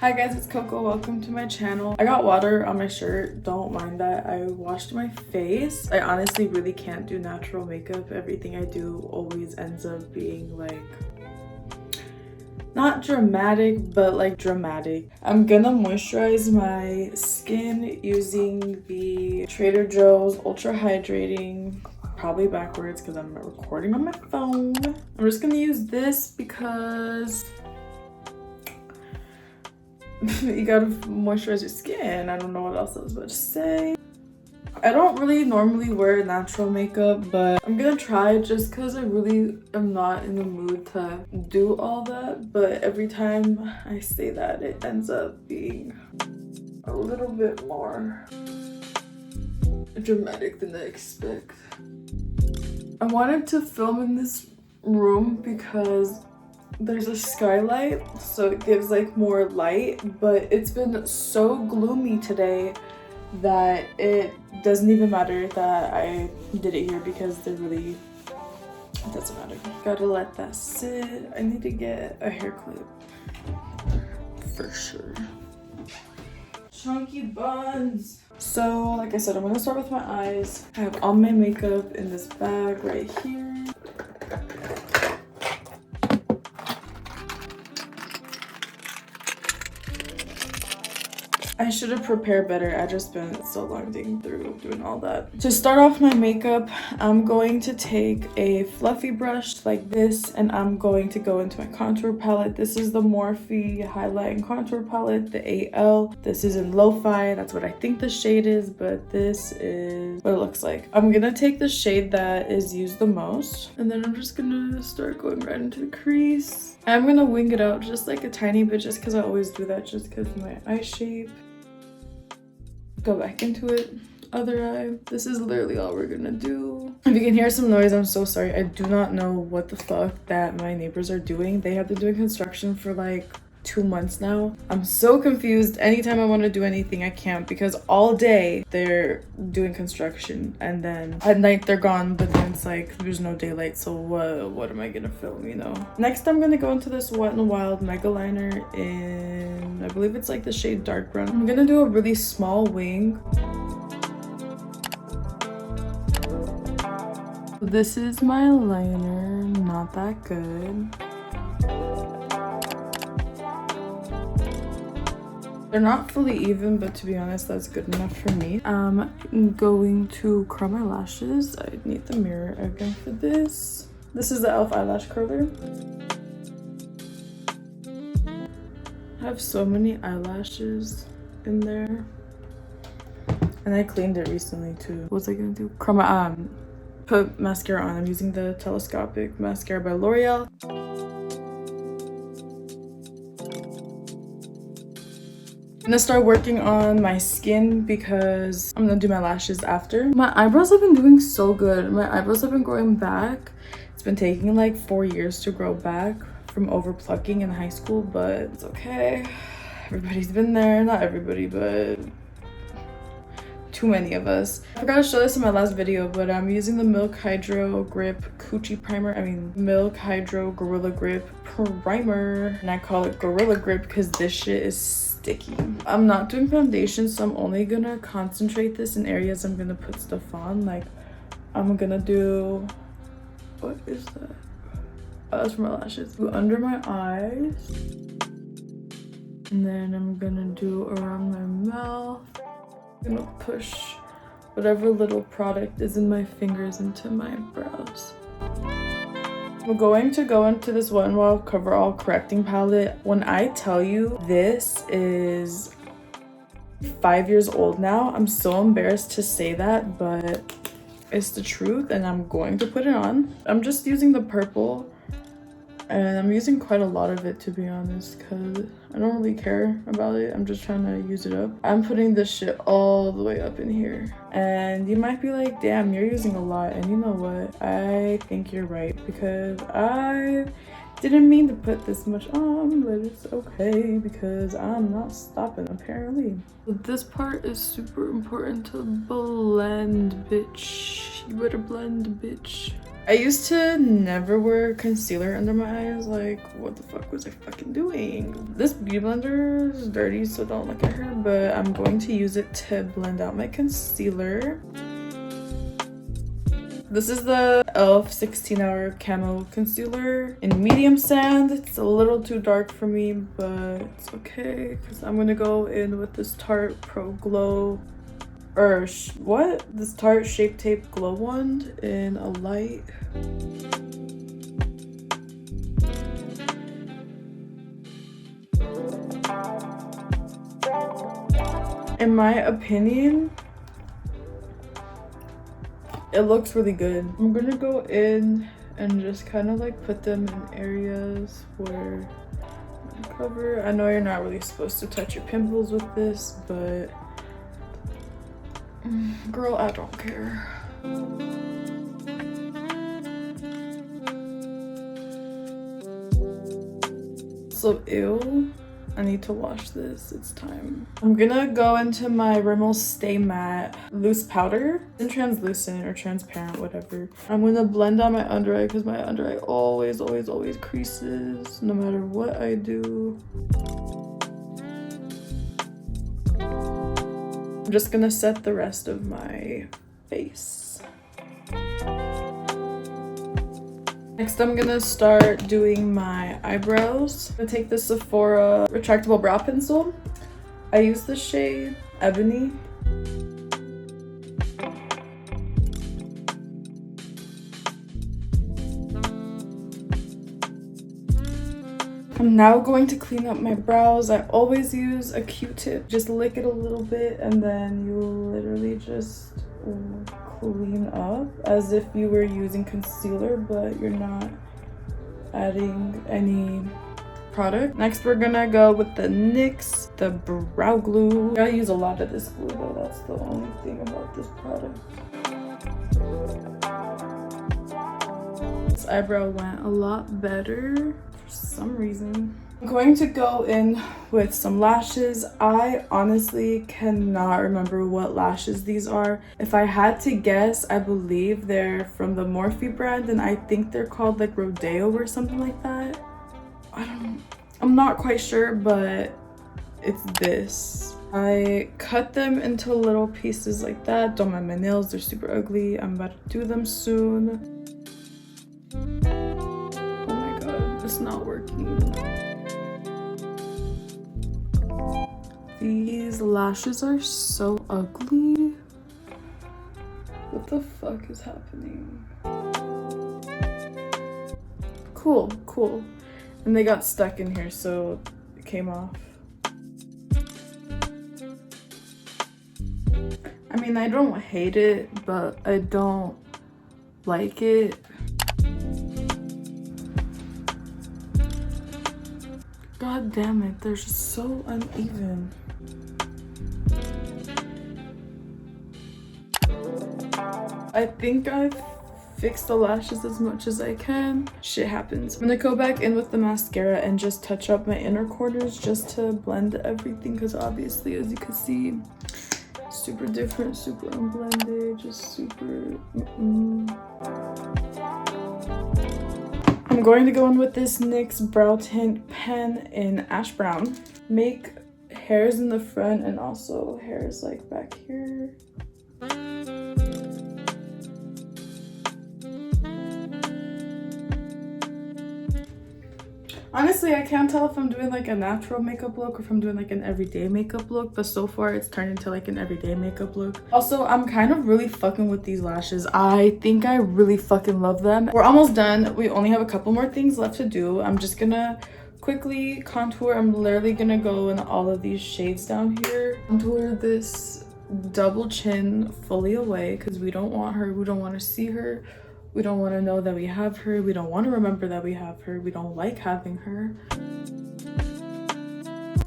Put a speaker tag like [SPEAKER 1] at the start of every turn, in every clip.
[SPEAKER 1] Hi guys, it's Coco. Welcome to my channel. I got water on my shirt. Don't mind that. I washed my face. I honestly really can't do natural makeup. Everything I do always ends up being like not dramatic, but like dramatic. I'm gonna moisturize my skin using the Trader Joe's Ultra Hydrating, probably backwards because I'm recording on my phone. I'm just gonna use this because you gotta moisturize your skin. I don't know what else I was about to say. I don't really normally wear natural makeup, but I'm gonna try just because I really am not in the mood to do all that. But every time I say that, it ends up being a little bit more dramatic than I expect. I wanted to film in this room because there's a skylight, so it gives like more light, but it's been so gloomy today that it doesn't even matter that I did it here because it doesn't matter. Gotta let that sit. I need to get a hair clip for sure. Chunky buns. So like I said, I'm gonna start with my eyes. I have all my makeup in this bag right here. I should have prepared better. I just spent so long digging through doing all that. To start off my makeup, I'm going to take a fluffy brush like this and I'm going to go into my contour palette. This is the Morphe Highlight and Contour Palette, the AL. This is in Lo-Fi. That's what I think the shade is, but this is what it looks like. I'm gonna take the shade that is used the most and then I'm just gonna start going right into the crease. I'm gonna wing it out just like a tiny bit just because I always do that just because of my eye shape. Go back into it. Other eye. This is literally all we're gonna do. If you can hear some noise, I'm so sorry. I do not know what the fuck that my neighbors are doing. They have been doing construction for like 2 months now. I'm so confused. Anytime I want to do anything, I can't because all day they're doing construction and then at night they're gone, but then it's like there's no daylight, so what am I gonna film, you know? Next I'm gonna go into this Wet n Wild Mega Liner in, I believe it's like the shade dark brown. I'm gonna do a really small wing. This is my liner, not that good. They're not fully even, but to be honest, that's good enough for me. I'm going to curl my lashes. I need the mirror again for this. This is the e.l.f. eyelash curler. I have so many eyelashes in there. And I cleaned it recently too. What was I gonna do? Curl my, put mascara on. I'm using the Telescopic Mascara by L'Oreal. I'm gonna start working on my skin because I'm gonna do my lashes after. My eyebrows have been doing so good. My eyebrows have been growing back. It's been taking like 4 years to grow back from over plucking in high school, but it's okay. Everybody's been there. Not everybody, but too many of us. I forgot to show this in my last video, but I'm using the Milk Hydro Grip Coochie Primer. Milk Hydro Gorilla Grip Primer. And I call it Gorilla Grip because this shit is sticky. I'm not doing foundation, so I'm only gonna concentrate this in areas I'm gonna put stuff on. Like I'm gonna do, what is that? Oh, that's for my lashes. Do under my eyes. And then I'm gonna do around my mouth. I'm gonna push whatever little product is in my fingers into my brows. I'm going to go into this Wet n Wild Coverall Correcting Palette. When I tell you this is 5 years old now, I'm so embarrassed to say that, but it's the truth and I'm going to put it on. I'm just using the purple and I'm using quite a lot of it, to be honest, because I don't really care about it. I'm just trying to use it up. I'm putting this shit all the way up in here. And you might be like, damn, you're using a lot. And you know what? I think you're right because I didn't mean to put this much on, but it's okay because I'm not stopping apparently. This part is super important to blend, bitch. You better blend, bitch. I used to never wear concealer under my eyes. Like, what the fuck was I fucking doing? This beauty blender is dirty, so don't look at her, but I'm going to use it to blend out my concealer. This is the e.l.f. 16-hour camo concealer in medium sand. It's a little too dark for me, but it's okay because I'm gonna go in with this Tarte Pro Glow, or this Tarte Shape Tape Glow Wand in a light. In my opinion, it looks really good. I'm gonna go in and just kind of like put them in areas where I'm gonna cover. I know you're not really supposed to touch your pimples with this, but girl, I don't care. So ew. I need to wash this. It's time. I'm gonna go into my Rimmel Stay Matte loose powder. It's translucent or transparent, whatever. I'm gonna blend out my under eye because my under eye always creases no matter what I do. I'm just gonna set the rest of my face. Next, I'm gonna start doing my eyebrows. I'm gonna take the Sephora retractable brow pencil. I use the shade Ebony. I'm now going to clean up my brows. I always use a Q-tip. Just lick it a little bit and then you literally just clean up as if you were using concealer, but you're not adding any product. Next, we're gonna go with the NYX, the brow glue. I use a lot of this glue though. That's the only thing about this product. This eyebrow went a lot better for some reason. I'm going to go in with some lashes. I honestly cannot remember what lashes these are. If I had to guess, I believe they're from the Morphe brand, and I think they're called like Rodeo or something like that. I'm not quite sure, but it's this. I cut them into little pieces like that. Don't mind my nails, they're super ugly. I'm about to do them soon. Oh my god, it's not working. These lashes are so ugly. What the fuck is happening? Cool. And they got stuck in here, so it came off. I mean, I don't hate it, but I don't like it. God damn it, they're just so uneven. I think I've fixed the lashes as much as I can. Shit happens. I'm gonna go back in with the mascara and just touch up my inner corners just to blend everything, because obviously, as you can see, super different, super unblended, just super I'm going to go in with this NYX Brow Tint pen in Ash Brown. Make hairs in the front and also hairs like back here. Honestly, I can't tell if I'm doing like a natural makeup look or if I'm doing like an everyday makeup look, but so far it's turned into like an everyday makeup look. Also, I'm kind of really fucking with these lashes. I think I really fucking love them. We're almost done. We only have a couple more things left to do. I'm just gonna quickly contour. I'm literally gonna go in all of these shades down here. Contour this double chin fully away because we don't want her. We don't want to see her. We don't want to know that we have her. We don't want to remember that we have her. We don't like having her.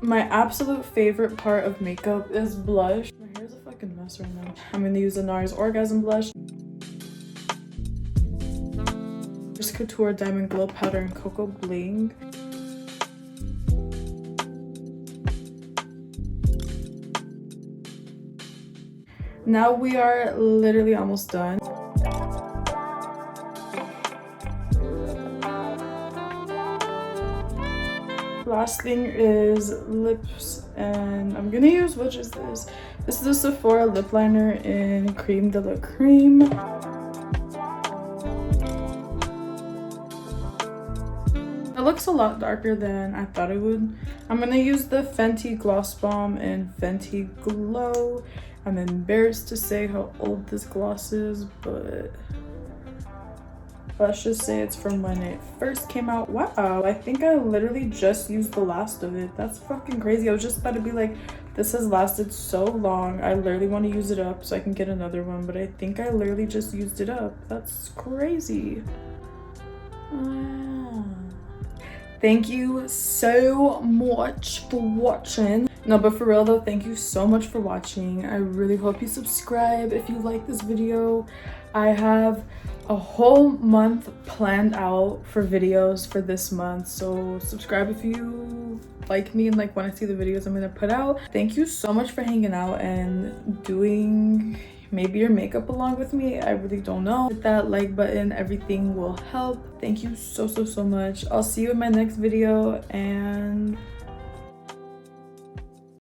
[SPEAKER 1] My absolute favorite part of makeup is blush. My hair's a fucking mess right now. I'm going to use the NARS Orgasm Blush. Just Couture Diamond Glow Powder and Cocoa Bling. Now we are literally almost done. last thing is lips, and I'm gonna use, which is this. This is a Sephora lip liner in Cream de la Cream. It looks a lot darker than I thought it would. I'm gonna use the Fenty Gloss Bomb in Fenty Glow. I'm embarrassed to say how old this gloss is, but let's just say it's from when it first came out. Wow, I think I literally just used the last of it. That's fucking crazy. I was just about to be like, this has lasted so long. I literally want to use it up so I can get another one, but I think I literally just used it up. That's crazy. Thank you so much for watching. No, but for real though, thank you so much for watching. I really hope you subscribe if you like this video. I have a whole month planned out for videos for this month, so subscribe if you like me and like want to see the videos I'm gonna put out. Thank you so much for hanging out and doing maybe your makeup along with me. I really don't know. Hit that like button, everything will help. Thank you so much. I'll see you in my next video, and